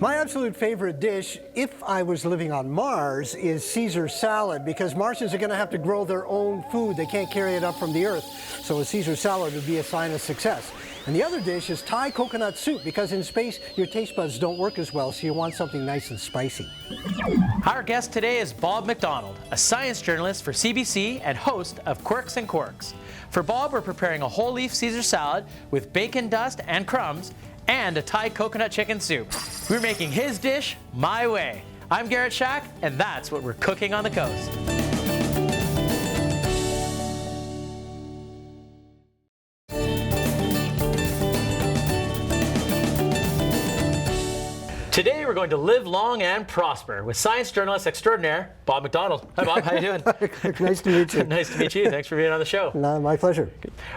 My absolute favorite dish, if I was living on Mars, is Caesar salad, because Martians are going to have to grow their own food. They can't carry it up from the Earth. So a Caesar salad would be a sign of success. And the other dish is Thai coconut soup, because in space your taste buds don't work as well, so you want something nice and spicy. Our guest today is Bob McDonald, a science journalist for CBC and host of Quirks and Quarks. For Bob, we're preparing a whole leaf Caesar salad with bacon dust and crumbs and a Thai coconut chicken soup. We're making his dish my way. I'm Garrett Schack, and that's what we're cooking on the coast. Today we're going to live long and prosper with science journalist extraordinaire, Bob McDonald. Hi Bob, how you doing? Nice to meet you. Nice to meet you. Thanks for being on the show. No, my pleasure.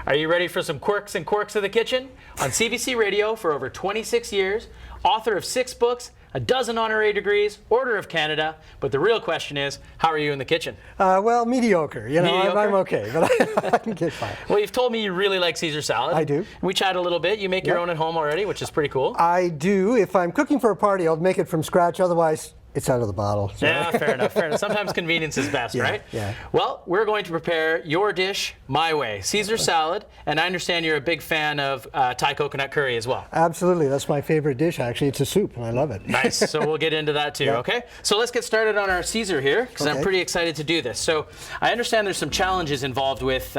Are you ready for some quirks and quarks of the kitchen? On CBC Radio for over 26 years, author of 6 books, a dozen honorary degrees, Order of Canada, but the real question is, how are you in the kitchen? Well, mediocre. You know, Mediocre? I'm okay, but I can get by. Well, you've told me you really like Caesar salad. I do. We chatted a little bit. You make your own at home already, which is pretty cool. I do. If I'm cooking for a party, I'll make it from scratch. Otherwise, it's out of the bottle. So. Yeah, fair enough, fair enough. Sometimes convenience is best, right? Yeah. Well, we're going to prepare your dish my way, Caesar salad, and I understand you're a big fan of Thai coconut curry as well. Absolutely. That's my favorite dish, actually. It's a soup, and I love it. Nice. So we'll get into that too, okay? So let's get started on our Caesar here, because I'm pretty excited to do this. So I understand there's some challenges involved with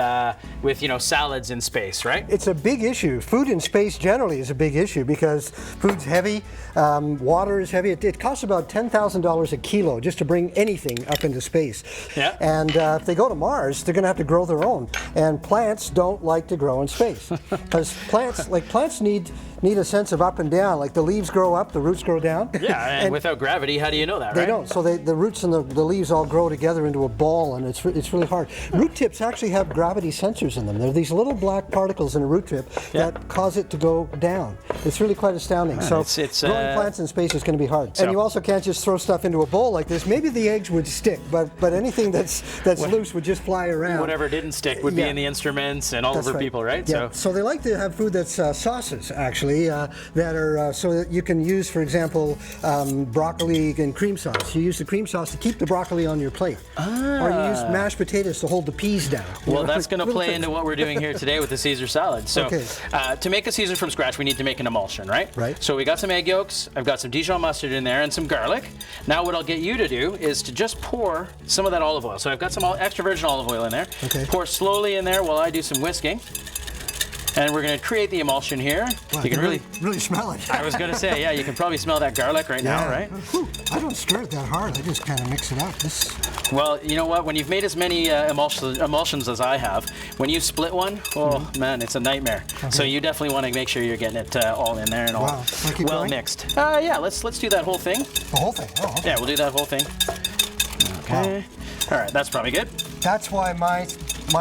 salads in space, right? It's a big issue. Food in space generally is a big issue because food's heavy, water is heavy. It costs about $10,000 a kilo just to bring anything up into space. Yeah. And if they go to Mars, they're going to have to grow their own. And plants don't like to grow in space because plants need a sense of up and down. Like the leaves grow up, the roots grow down. Yeah, and without gravity, how do you know that, right? They don't. So the roots and the leaves all grow together into a ball, and it's really hard. Root tips actually have gravity sensors in them. There are these little black particles in a root tip that cause it to go down. It's really quite astounding. So growing plants in space is going to be hard. And you also can't just throw stuff into a bowl like this. Maybe the eggs would stick, but anything that's loose would just fly around. Whatever didn't stick would be in the instruments and all over people, right? Yeah. So they like to have food that's sauces, actually, that are so that you can use, for example, broccoli and cream sauce. You use the cream sauce to keep the broccoli on your plate. Or you use mashed potatoes to hold the peas down. Well, that's going to play into what we're doing here today with the Caesar salad. So to make a Caesar from scratch, we need to make an emulsion, right? Right. So we got some egg yolks, I've got some Dijon mustard in there, and some garlic. Now what I'll get you to do is to just pour some of that olive oil. So I've got some extra virgin olive oil in there. Okay. Pour slowly in there while I do some whisking. And we're going to create the emulsion here. Wow, you can really smell it. I was going to say, yeah, you can probably smell that garlic right now, right? Whew, I don't stir it that hard. I just kind of mix it up. Well, you know what? When you've made as many emulsions as I have, when you split one, oh man, it's a nightmare. Okay. So you definitely want to make sure you're getting it all in there and all well mixed. Yeah, let's do that whole thing. The whole thing? Oh, okay. Yeah, we'll do that whole thing. Okay. Wow. All right, that's probably good. That's why my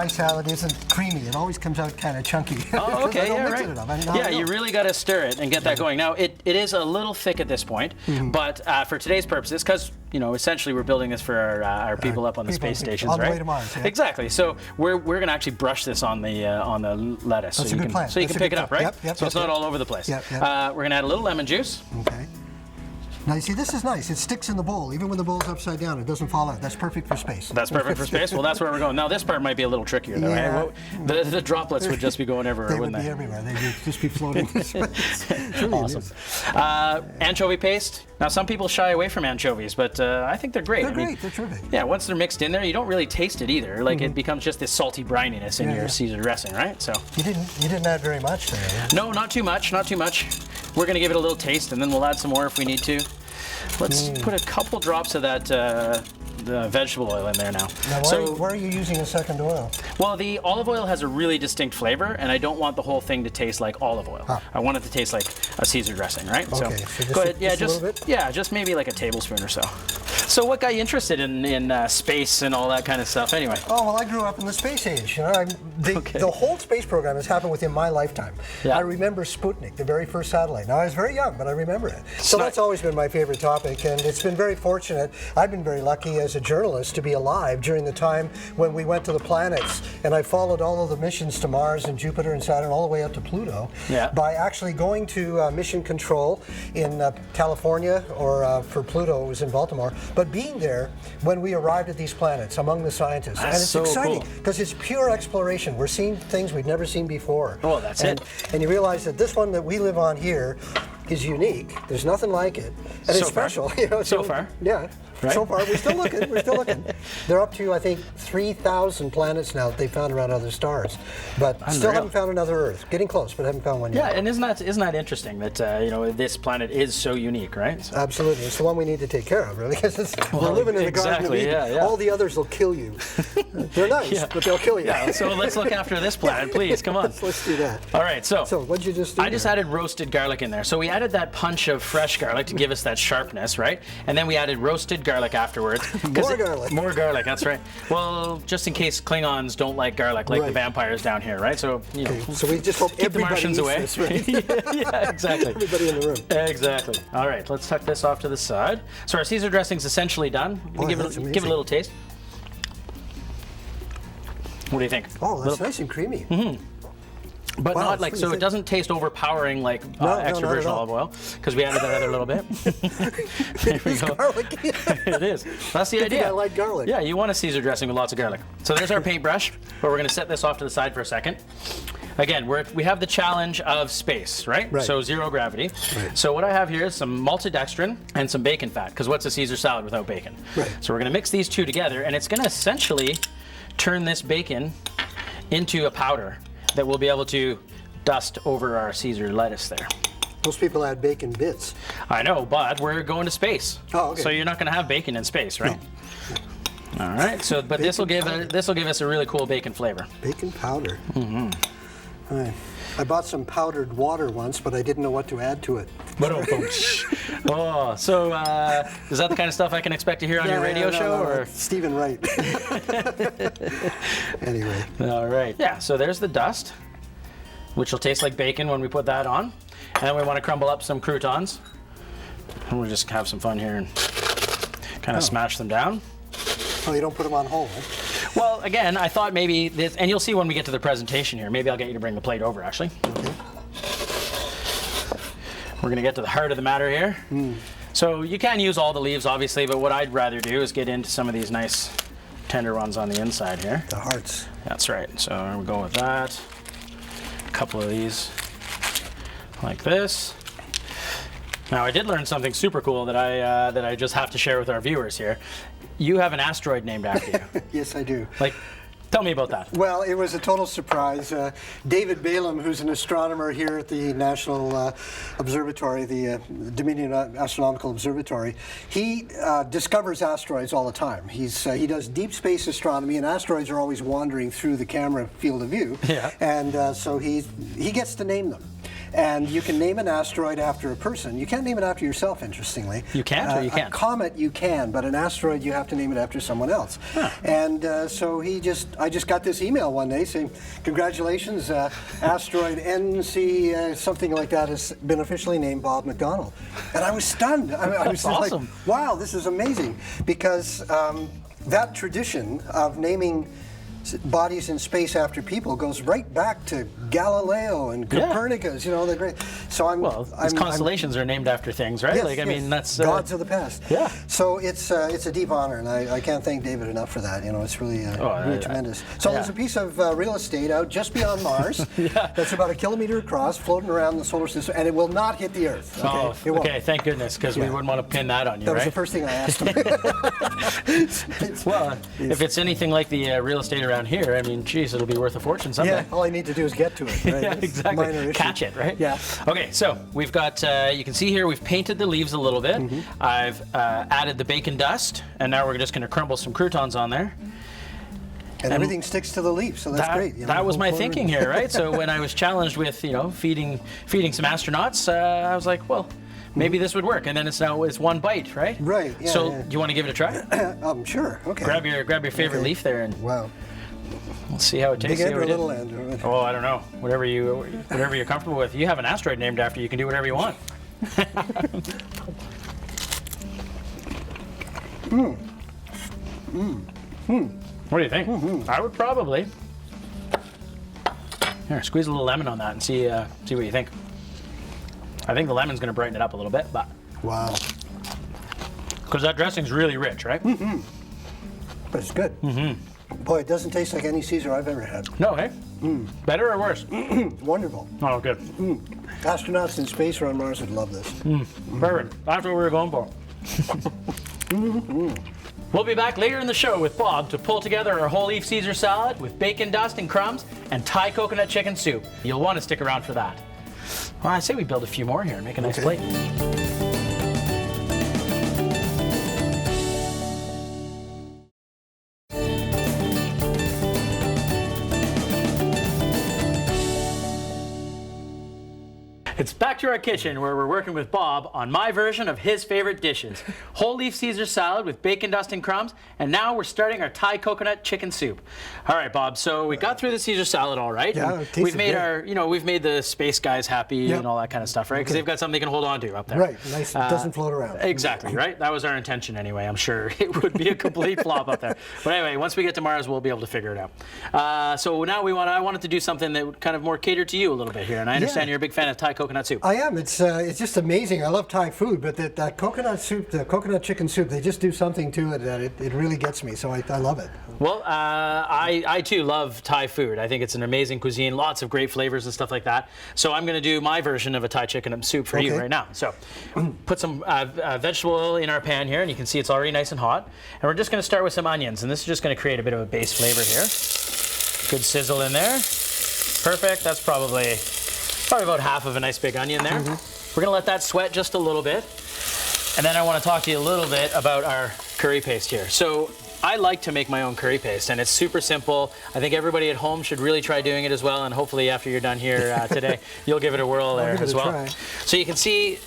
salad isn't creamy. It always comes out kind of chunky. Oh, okay, yeah, right. Yeah, you really got to stir it and get that going. Now, it is a little thick at this point, but for today's purposes, because essentially we're building this for our people up on the space stations, right? On the way to Mars. Yeah. Exactly. So we're going to actually brush this on the lettuce, That's so you a good plan. So you can pick it up, right? Yep, so it's not all over the place. Yep. We're going to add a little lemon juice. Okay. Now, you see, this is nice. It sticks in the bowl. Even when the bowl's upside down, it doesn't fall out. That's perfect for space. That's perfect for space? Well, that's where we're going. Now, this part might be a little trickier, though, right? The droplets would just be going everywhere, wouldn't they? They would be everywhere. They'd just be floating. Really awesome. Anchovy paste. Now, some people shy away from anchovies, but I think they're great. They're great. They're terrific. Yeah, once they're mixed in there, you don't really taste it either. Like, it becomes just this salty brininess in your Caesar dressing, right? So you didn't add very much there. Yeah? No, not too much. Not too much. We're going to give it a little taste, and then we'll add some more if we need to. Let's put a couple drops of that the vegetable oil in there now. Why are you using a second oil? Well, the olive oil has a really distinct flavor, and I don't want the whole thing to taste like olive oil. I want it to taste like a Caesar dressing, right? Okay, so go ahead. Just a little bit? Yeah, just maybe like a tablespoon or so. So what got you interested in space and all that kind of stuff anyway? Oh, well, I grew up in the space age. You know, the whole space program has happened within my lifetime. Yeah. I remember Sputnik, the very first satellite. Now, I was very young, but I remember it. So that's always been my favorite topic, and it's been very fortunate. I've been very lucky as a journalist to be alive during the time when we went to the planets, and I followed all of the missions to Mars and Jupiter and Saturn all the way up to Pluto by actually going to mission control in California, or for Pluto it was in Baltimore, but being there when we arrived at these planets among the scientists. That's and it's so exciting cool. because it's pure exploration. We're seeing things we've never seen before. Oh, that's it. And you realize that this one that we live on here is unique. There's nothing like it, and it's special. You know, so far, yeah. Right? So far, we're still looking. We're still looking. They're up to, I think, 3,000 planets now that they found around other stars, but still haven't found another Earth. Getting close, but haven't found one yet. Yeah, and isn't that interesting that this planet is so unique, right? So. Absolutely, it's the one we need to take care of, really, because we're living in the Garden of Eden. Yeah. All the others will kill you. They're nice, but they'll kill you. Yeah. So let's look after this planet, please. Come on. Let's do that. All right. So what did you just do? I just added roasted garlic in there. So we added that punch of fresh garlic to give us that sharpness, right? And then we added roasted garlic afterwards. More garlic. More garlic, that's right. Well, just in case Klingons don't like garlic, like the vampires down here, right? So, you know, so we just hope keep the Martians away. This, right? Yeah, exactly. Everybody in the room. Exactly. All right, let's tuck this off to the side. So our Caesar dressing's essentially done. Give it a little taste. What do you think? Oh, that's nice and creamy. Mm-hmm. But not like, so it doesn't taste overpowering like extra virgin olive oil, because we added that other little bit. There we go. Garlic. It is. That's the idea. I like garlic. Yeah, you want a Caesar dressing with lots of garlic. So there's our paintbrush, but we're going to set this off to the side for a second. Again, we have the challenge of space, right? So zero gravity. Right. So what I have here is some maltodextrin and some bacon fat, because what's a Caesar salad without bacon? Right. So we're going to mix these two together, and it's going to essentially turn this bacon into a powder that we'll be able to dust over our Caesar lettuce there. Most people add bacon bits. I know, but we're going to space. Oh, okay. So you're not going to have bacon in space, right? No. All right. So, but this will give us a really cool bacon flavor. Bacon powder. Mm-hmm. All right. I bought some powdered water once, but I didn't know what to add to it. Oh, so is that the kind of stuff I can expect to hear on your radio show? Or Stephen Wright. Anyway. All right. Yeah, so there's the dust, which will taste like bacon when we put that on. And then we want to crumble up some croutons. And we'll just have some fun here and kind of smash them down. Oh, you don't put them on whole, huh? Well, again, I thought maybe this, and you'll see when we get to the presentation here. Maybe I'll get you to bring the plate over, actually. Okay. We're going to get to the heart of the matter here. So you can use all the leaves, obviously, but what I'd rather do is get into some of these nice tender ones on the inside here. The hearts. That's right. So we'll go with that. A couple of these like this. Now, I did learn something super cool that I just have to share with our viewers here. You have an asteroid named after you. Yes, I do. Like, tell me about that. Well, it was a total surprise. David Balaam, who's an astronomer here at the National Observatory, the Dominion Astronomical Observatory, he discovers asteroids all the time. He does deep space astronomy, and asteroids are always wandering through the camera field of view. Yeah. And so he gets to name them. And you can name an asteroid after a person. You can't name it after yourself, interestingly. You can't, or you can't? A comet you can, but an asteroid you have to name it after someone else. Huh. And so I just got this email one day saying, congratulations, asteroid NC something like that has been officially named Bob McDonald. And I was stunned. I was awesome. Like, wow, this is amazing. Because that tradition of naming bodies in space after people goes right back to Galileo and Copernicus. You know, they're great. So these constellations are named after things, right? Yes, I mean, that's gods of the past. Yeah. So it's a deep honor, and I can't thank David enough for that. You know, it's really really tremendous. So there's a piece of real estate out just beyond Mars. That's about 1 kilometer across, floating around the solar system, and it will not hit the Earth. Okay? Okay, thank goodness, because we wouldn't want to pin that on you, That right? was the first thing I asked him. Well, if it's anything like the real estate around here, I mean, geez, it'll be worth a fortune someday. Yeah, all I need to do is get to it. Right? Yeah, exactly. Catch it, right? Yeah. Okay, so we've got, you can see here, we've painted the leaves a little bit. I've added the bacon dust, and now we're just going to crumble some croutons on there. And everything sticks to the leaf, so that's great. You know, that was my thinking here, right? So when I was challenged with, feeding some astronauts, I was like, well, maybe this would work. And then it's one bite, right? Right. Yeah, so yeah. you want to give it a try? Sure. Okay. Grab your favorite leaf there, and Wow. we'll see how it tastes. Big see end how or we did. little end? Oh, I don't know. Whatever you're comfortable with. You have an asteroid named after you. You can do whatever you want. What do you think? I would probably. Here, squeeze a little lemon on that and see what you think. I think the lemon's going to brighten it up a little bit, but Wow. because that dressing's really rich, right? But it's good. Boy, it doesn't taste like any Caesar I've ever had. No, hey? Better or worse? It's wonderful. Oh, good. Astronauts in space or on Mars would love this. Perfect. That's what we were going for. We'll be back later in the show with Bob to pull together our whole leaf Caesar salad with bacon dust and crumbs and Thai coconut chicken soup. You'll want to stick around for that. Well, I say we build a few more here and make a nice plate. It's back to our kitchen where we're working with Bob on my version of his favorite dishes. Whole leaf Caesar salad with bacon dust and crumbs, and now we're starting our Thai coconut chicken soup. All right, Bob, so we got through the Caesar salad all right. Yeah, it tasted we've made good. we've made the space guys happy and all that kind of stuff, right? Because they've got something they can hold on to up there. Right, nice, doesn't float around. Exactly, right? That was our intention anyway. I'm sure it would be a complete flop up there. But anyway, once we get to Mars, we'll be able to figure it out. So now I wanted to do something that would kind of more cater to you a little bit here, and I understand you're a big fan of Thai coconut soup. I am. It's just amazing. I love Thai food, but that coconut soup, the coconut chicken soup, they just do something to it that it really gets me. So I love it. Well, I too love Thai food. I think it's an amazing cuisine, lots of great flavors and stuff like that. So I'm going to do my version of a Thai chicken soup for you right now. So put some vegetable oil in our pan here, and you can see it's already nice and hot. And we're just going to start with some onions, and this is just going to create a bit of a base flavor here. Good sizzle in there. Perfect. That's probably about half of a nice big onion there. We're gonna let that sweat just a little bit. And then I wanna talk to you a little bit about our curry paste here. So I like to make my own curry paste, and it's super simple. I think everybody at home should really try doing it as well, and hopefully after you're done here today, you'll give it a whirl there as well. Try. So you can see,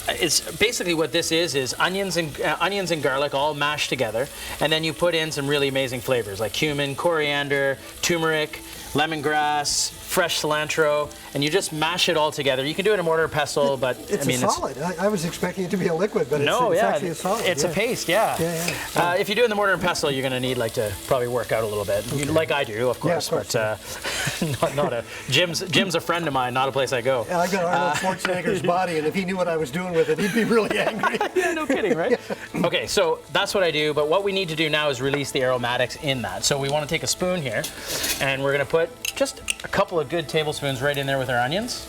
it's basically what this is onions and garlic all mashed together, and then you put in some really amazing flavors like cumin, coriander, turmeric, lemongrass, fresh cilantro, and you just mash it all together. You can do it in mortar or pestle, but It's a solid. I was expecting it to be a liquid, but it's actually a solid. It's a paste, yeah. If you do it in the mortar and pestle, you're going to need to probably work out a little bit, like I do, of course. But not a Jim's a friend of mine, not a place I go. I've got Arnold Schwarzenegger's body, and if he knew what I was doing with it, he'd be really angry. Yeah, no kidding, right? Okay, so that's what I do, but what we need to do now is release the aromatics in that. So we want to take a spoon here, and we're going to put just a couple of good tablespoons right in there with our onions.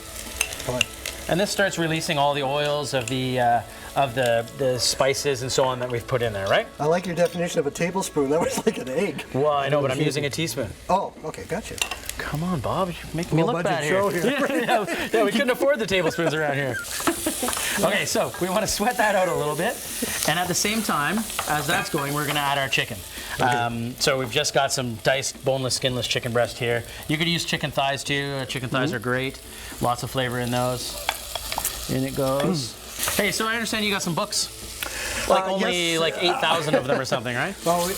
And this starts releasing all the oils of the spices and so on that we've put in there, right? I like your definition of a tablespoon. That was like an egg. Well, I know, but I'm using a teaspoon. Oh, okay, gotcha. Come on, Bob, you're making me look bad show here. Yeah, we couldn't afford the tablespoons around here. Okay, so we want to sweat that out a little bit, and at the same time, as that's going, we're going to add our chicken. So we've just got some diced, boneless, skinless chicken breast here. You could use chicken thighs too. Chicken thighs are great. Lots of flavor in those. In it goes. Hey, so I understand you got some books. Like 8,000 of them or something, right? Well,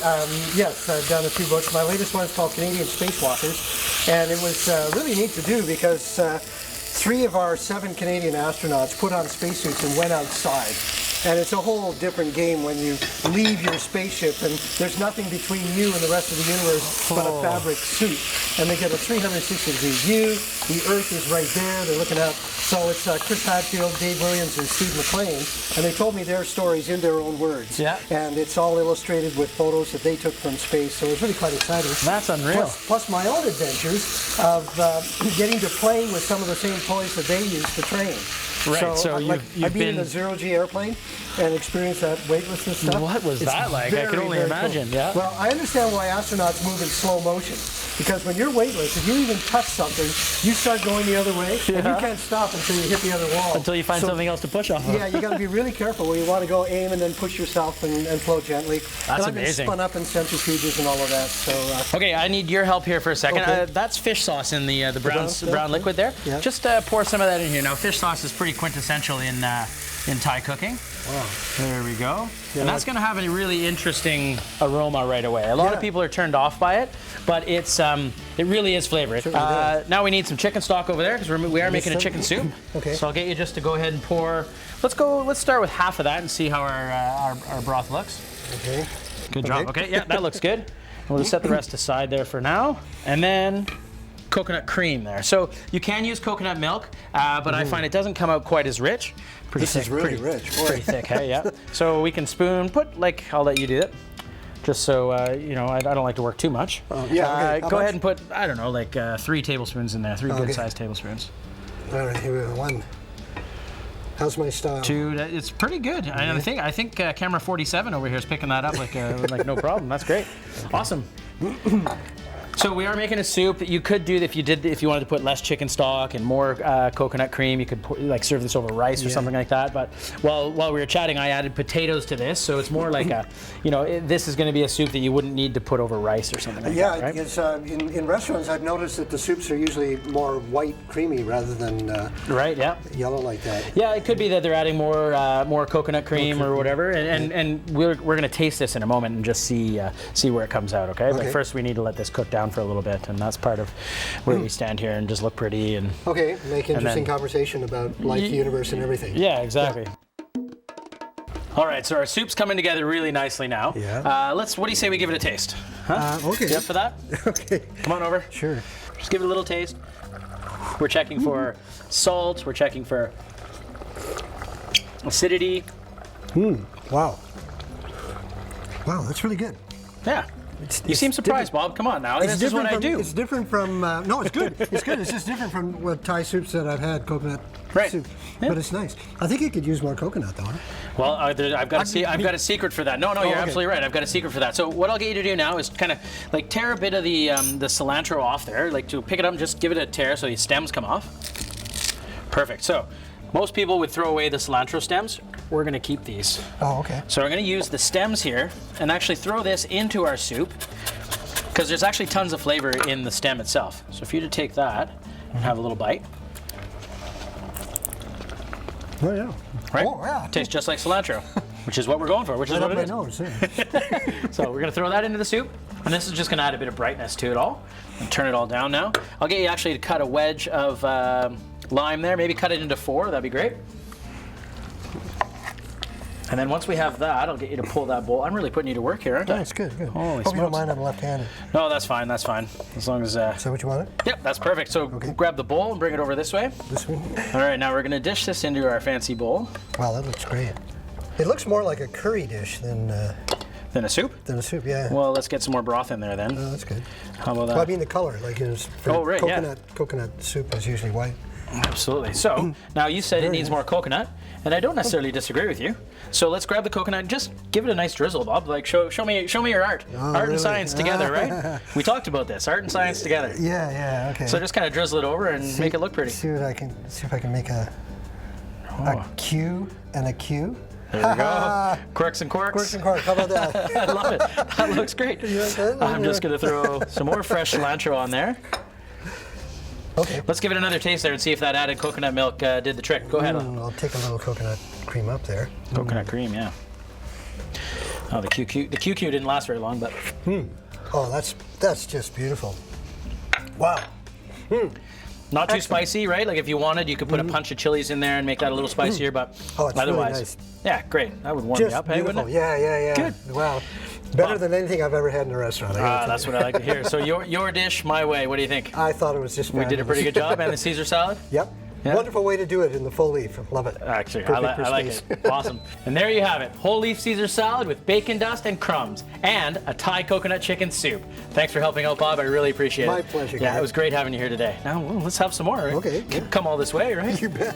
yes, I've done a few books. My latest one is called Canadian Spacewalkers, and it was really neat to do because 3 of our 7 Canadian astronauts put on spacesuits and went outside. And it's a whole different game when you leave your spaceship and there's nothing between you and the rest of the universe but a fabric suit. And they get a 360-degree view. The Earth is right there. They're looking out. So it's Chris Hadfield, Dave Williams, and Steve McLean. And they told me their stories in their own words. Yeah. And it's all illustrated with photos that they took from space. So it's really quite exciting. That's unreal. Plus my own adventures of getting to play with some of the same toys that they use to train. Right, so I've been in a zero-G airplane and experienced that weightlessness stuff. What was that like? I can only imagine, cool. Well, I understand why astronauts move in slow motion. Because when you're weightless, if you even touch something, you start going the other way, and you can't stop until you hit the other wall. Until you find something else to push off of. Yeah, you got to be really careful where you want to go aim and then push yourself and flow gently. That's amazing. amazing. I've been spun up in centrifuges and all of that. So. Okay, I need your help here for a second. Okay. That's fish sauce in the brown liquid there. Yeah. Just pour some of that in here. Now, fish sauce is pretty quintessential in in Thai cooking. Wow. There we go. Yeah, and that's going to have a really interesting aroma right away. A lot of people are turned off by it, but it's it really is flavored. Now we need some chicken stock over there because we are making a chicken soup. Okay. So I'll get you just to go ahead and pour. Let's start with half of that and see how our broth looks. Okay. Good job. Okay, yeah, that looks good. We'll just set the rest aside there for now. And then coconut cream there. So you can use coconut milk, but I find it doesn't come out quite as rich. Pretty This thick, is really rich. Boy. pretty thick, hey, yeah. So we can I'll let you do it. Just so, you know, I don't like to work too much. Oh, yeah, okay. Go ahead and put, I don't know, like 3 tablespoons in there, 3 good-sized tablespoons. All right, here we go. 1. How's my style? 2, it's pretty good. I think camera 47 over here is picking that up like no problem. That's great. Awesome. So we are making a soup. You could do if you wanted to put less chicken stock and more coconut cream. You could serve this over rice or something like that. But while we were chatting, I added potatoes to this, so it's more like this is going to be a soup that you wouldn't need to put over rice or something like that. Right? It's in restaurants I've noticed that the soups are usually more white, creamy rather than yellow like that. Yeah, it could be that they're adding more coconut cream or whatever, and we're going to taste this in a moment and just see where it comes out. Okay, but first we need to let this cook down for a little bit, and that's part of where we stand here and just look pretty and make interesting conversation about life, the universe, and everything. Yeah, exactly. All right, so our soup's coming together really nicely now. Yeah. What do you say we give it a taste? Huh? Okay. You up for that? Okay. Come on over. Sure. Just give it a little taste. We're checking for salt. We're checking for acidity. Wow. Wow, that's really good. Yeah. You seem surprised, Bob. Come on now. This is what I do. It's different from, no, it's good. It's good. It's just different from what Thai soups that I've had, coconut soup. Yeah. But it's nice. I think you could use more coconut, though. Huh? Well, I've got a secret for that. No, you're absolutely right. I've got a secret for that. So what I'll get you to do now is kind of like tear a bit of the cilantro off there, like to pick it up and just give it a tear so the stems come off. Perfect. So most people would throw away the cilantro stems. We're going to keep these. Oh, okay. So we're going to use the stems here and actually throw this into our soup because there's actually tons of flavor in the stem itself. So if you to take that and have a little bite. Oh, yeah. Right? Oh, yeah. Tastes just like cilantro, which is what we're going for, which is what it is. Nose, yeah. So we're going to throw that into the soup, and this is just going to add a bit of brightness to it all. And turn it all down now. I'll get you actually to cut a wedge of lime there. Maybe cut it into 4. That'd be great. And then once we have that, I'll get you to pull that bowl. I'm really putting you to work here, aren't I? That's good, good. Holy Hope you don't smokes. mind I'm left-handed. No, that's fine, that's fine. As long as... Is that what you wanted? Yep, that's perfect. So grab the bowl and bring it over this way. This one? All right, now we're going to dish this into our fancy bowl. Wow, that looks great. It looks more like a curry dish than Then a soup? a soup, yeah. Well, let's get some more broth in there then. Oh, that's good. How about that? Well, I mean the color, like coconut soup is usually white. Absolutely. So now you said it needs more coconut, and I don't necessarily disagree with you. So let's grab the coconut and just give it a nice drizzle, Bob. Like show me your art. Art really? and science together, right? We talked about this. Art and science together. Yeah, okay. So just kind of drizzle it over and make it look pretty. See if I can make a Q and a Q. There we go. Quirks and Quarks. Quirks and Quarks. How about that? I love it. That looks great. You like that? I'm just going to throw some more fresh cilantro on there. Okay. Let's give it another taste there and see if that added coconut milk did the trick. Go ahead. I'll take a little coconut cream up there. Coconut cream, yeah. Oh, the QQ didn't last very long, but. Oh, that's just beautiful. Wow. Not too spicy, right? Like if you wanted, you could put a punch of chilies in there and make that a little spicier, but it's otherwise, really nice. Yeah, great. That would warm Just me up, hey, beautiful. wouldn't it? Yeah. Good. Wow. Better than anything I've ever had in a restaurant. That's what I like to hear. So your dish, my way. What do you think? I thought it was just We did a pretty good job. And the Caesar salad? Yep. Yeah. Wonderful way to do it in the full leaf. Love it. Actually, I like it. Awesome. And there you have it. Whole leaf Caesar salad with bacon dust and crumbs and a Thai coconut chicken soup. Thanks for helping out, Bob. I really appreciate it. My pleasure, Yeah, guys. it was great having you here today. Now, let's have some more. Right? Okay. Yeah. Come all this way, right? You bet.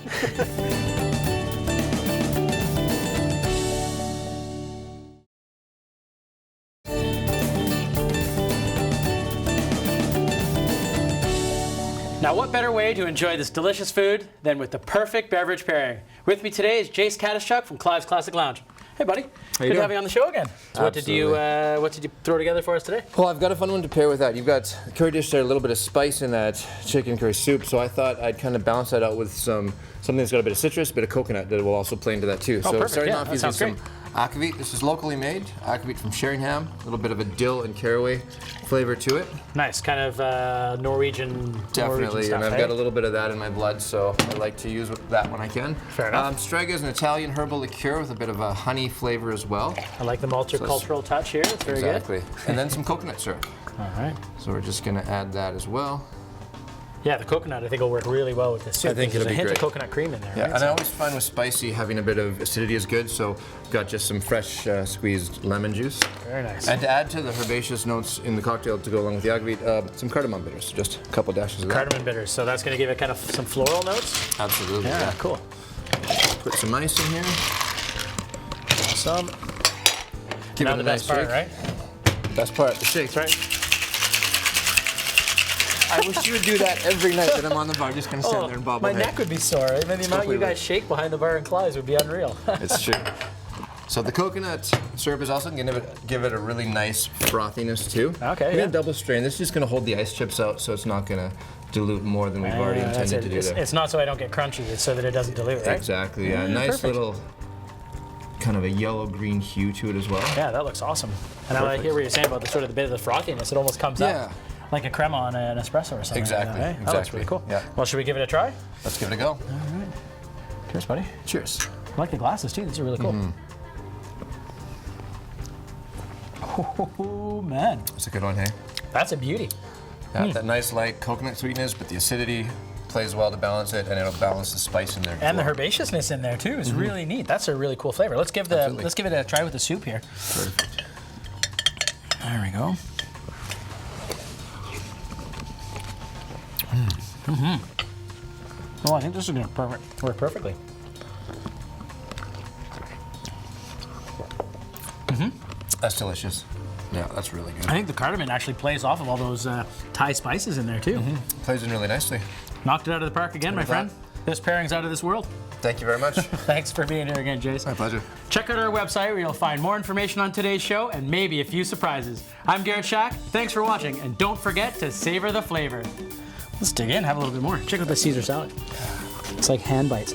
Now, what better way to enjoy this delicious food than with the perfect beverage pairing? With me today is Jace Katashchuk from Clive's Classic Lounge. Hey, buddy. you Good to doing? have you on the show again. So what did you throw together for us today? Well, I've got a fun one to pair with that. You've got a curry dish there, a little bit of spice in that chicken curry soup. So I thought I'd kind of balance that out with something that's got a bit of citrus, a bit of coconut that will also play into that too. So perfect. starting Yeah, off that using sounds some great. akavit. This is locally made akavit from Sheringham. A little bit of a dill and caraway flavor to it. Nice, kind of Norwegian. Definitely, Norwegian stuff, and I've hey? got a little bit of that in my blood, so I like to use that when I can. Fair enough. Strega is an Italian herbal liqueur with a bit of a honey flavor as well. I like the multicultural touch here. It's very Exactly. And then some coconut syrup. good. All right. So we're just gonna add that as well. Yeah, the coconut I think will work really well with this soup. I think There's it'll a be hint great. of coconut cream in there. Yeah, right? and So- I always find with spicy having a bit of acidity is good, so got just some fresh squeezed lemon juice. Very nice. And to add to the herbaceous notes in the cocktail to go along with the akavit, some cardamom bitters, just a couple dashes of that. Cardamom bitters, so that's going to give it kind of some floral notes. Absolutely, Yeah, yeah. cool. Put some ice in here. Some. Give Now it the a best nice part, shake. right? Best part, the shake. That's right. I wish you would do that every night that I'm on the bar, just gonna stand there and bob my my head. neck would be sore. I mean, the amount you Completely. guys shake behind the bar in Clyde's would be unreal. It's true. So the coconut syrup is also gonna give it a really nice frothiness too. Okay, We're yeah. gonna double strain. This is just gonna hold the ice chips out, so it's not gonna dilute more than we've already That's intended it. to do there. It's not so I don't get crunchy, it's so that it doesn't dilute, right? Exactly. Yeah, Yeah, nice perfect. little kind of a yellow-green hue to it as well. Yeah, that looks awesome. And I Perfect. hear what you're saying about the sort of the bit of the frothiness. It almost comes Yeah. up like a crema on an espresso or something. Exactly, Like that, eh? That looks exactly. really cool. Yeah. Well, should we give it a try? Let's give it a go. Cheers, buddy. Cheers. I like the glasses too. These are really cool. Oh man, It's a good one, hey? that's a beauty. Yeah, that nice light coconut sweetness, but the acidity plays well to balance it, and it'll balance the spice in there. as And the well. herbaceousness in there too is really neat. That's a really cool flavor. Let's give Absolutely. it a try with the soup here. Perfect. There we go. Oh, I think this is going to work perfectly. That's delicious. Yeah, that's really good. I think the cardamom actually plays off of all those Thai spices in there too. Plays in really nicely. Knocked it out of the park again, my Look at friend. This pairing's out of this world. Thank you very much. Thanks for being here again, Jason. My pleasure. Check out our website where you'll find more information on today's show and maybe a few surprises. I'm Garrett Schack. Thanks for watching, and don't forget to savor the flavor. Let's dig in, have a little bit more. Check out the Caesar salad. It's like hand bites.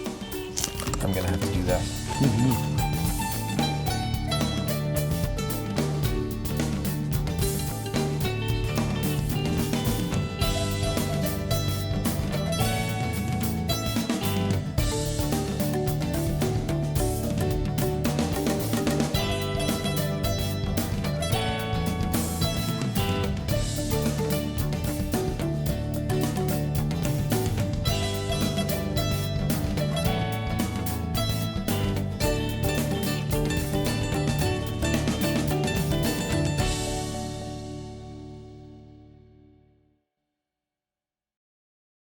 I'm gonna have to do that.